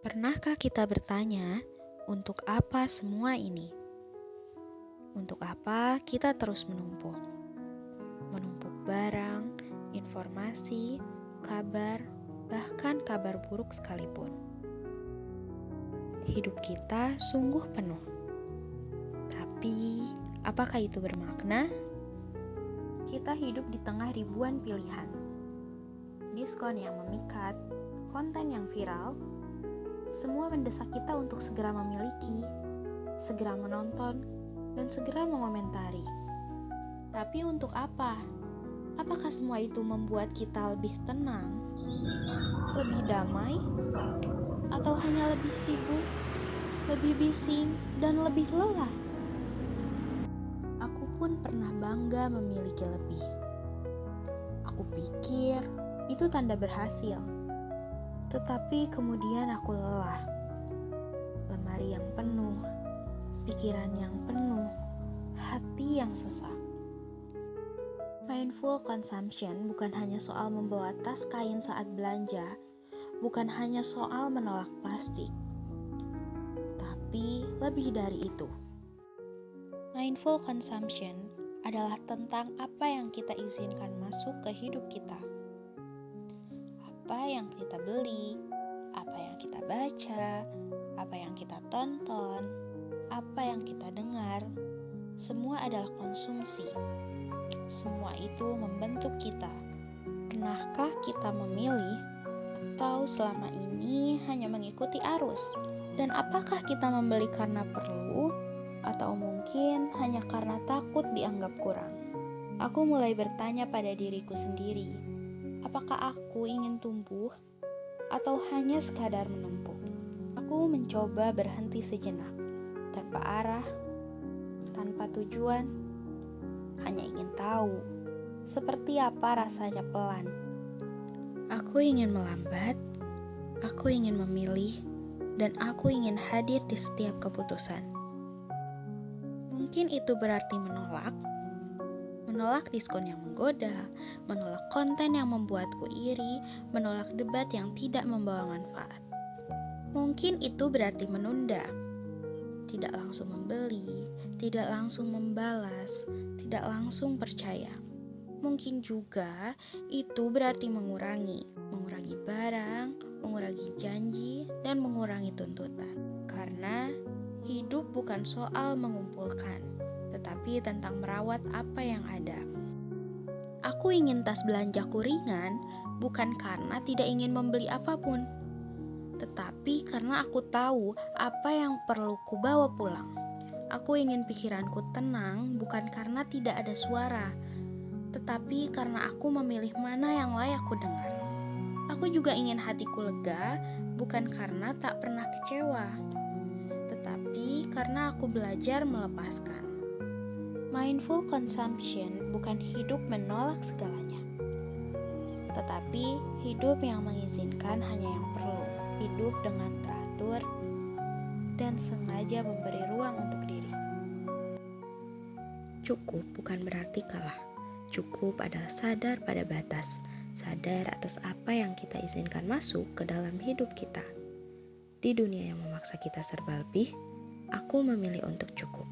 Pernahkah kita bertanya, untuk apa semua ini? Untuk apa kita terus menumpuk? Menumpuk barang, informasi, kabar, bahkan kabar buruk sekalipun. Hidup kita sungguh penuh. Tapi, apakah itu bermakna? Kita hidup di tengah ribuan pilihan. Diskon yang memikat, konten yang viral, semua mendesak kita untuk segera memiliki, segera menonton, dan segera mengomentari. Tapi untuk apa? Apakah semua itu membuat kita lebih tenang, lebih damai, atau hanya lebih sibuk, lebih bising, dan lebih lelah? Aku pun pernah bangga memiliki lebih. Aku pikir itu tanda berhasil. Tetapi kemudian aku lelah. Lemari yang penuh, pikiran yang penuh, hati yang sesak. Mindful consumption bukan hanya soal membawa tas kain saat belanja, bukan hanya soal menolak plastik, tapi lebih dari itu. Mindful consumption adalah tentang apa yang kita izinkan masuk ke hidup kita. Apa yang kita beli, apa yang kita baca, apa yang kita tonton, apa yang kita dengar, semua adalah konsumsi. Semua itu membentuk kita. Pernahkah kita memilih atau selama ini hanya mengikuti arus? Dan apakah kita membeli karena perlu atau mungkin hanya karena takut dianggap kurang? Aku mulai bertanya pada diriku sendiri, apakah aku ingin tumbuh atau hanya sekadar menumpuk? Aku mencoba berhenti sejenak, tanpa arah, tanpa tujuan, hanya ingin tahu seperti apa rasanya pelan. Aku ingin melambat, aku ingin memilih, dan aku ingin hadir di setiap keputusan. Mungkin itu berarti menolak diskon yang menggoda, menolak konten yang membuatku iri, menolak debat yang tidak membawa manfaat. Mungkin itu berarti menunda, tidak langsung membeli, tidak langsung membalas, tidak langsung percaya. Mungkin juga itu berarti mengurangi barang, mengurangi janji, dan mengurangi tuntutan. Karena hidup bukan soal mengumpulkan, tetapi tentang merawat apa yang ada. Aku ingin tas belanjaku ringan, bukan karena tidak ingin membeli apapun, tetapi karena aku tahu apa yang perlu kubawa pulang. Aku ingin pikiranku tenang, bukan karena tidak ada suara, tetapi karena aku memilih mana yang layak ku dengar. Aku juga ingin hatiku lega, bukan karena tak pernah kecewa, tetapi karena aku belajar melepaskan. Mindful consumption bukan hidup menolak segalanya, tetapi hidup yang mengizinkan hanya yang perlu. Hidup dengan teratur dan sengaja memberi ruang untuk diri. Cukup bukan berarti kalah. Cukup adalah sadar pada batas, sadar atas apa yang kita izinkan masuk ke dalam hidup kita. Di dunia yang memaksa kita serba lebih, aku memilih untuk cukup.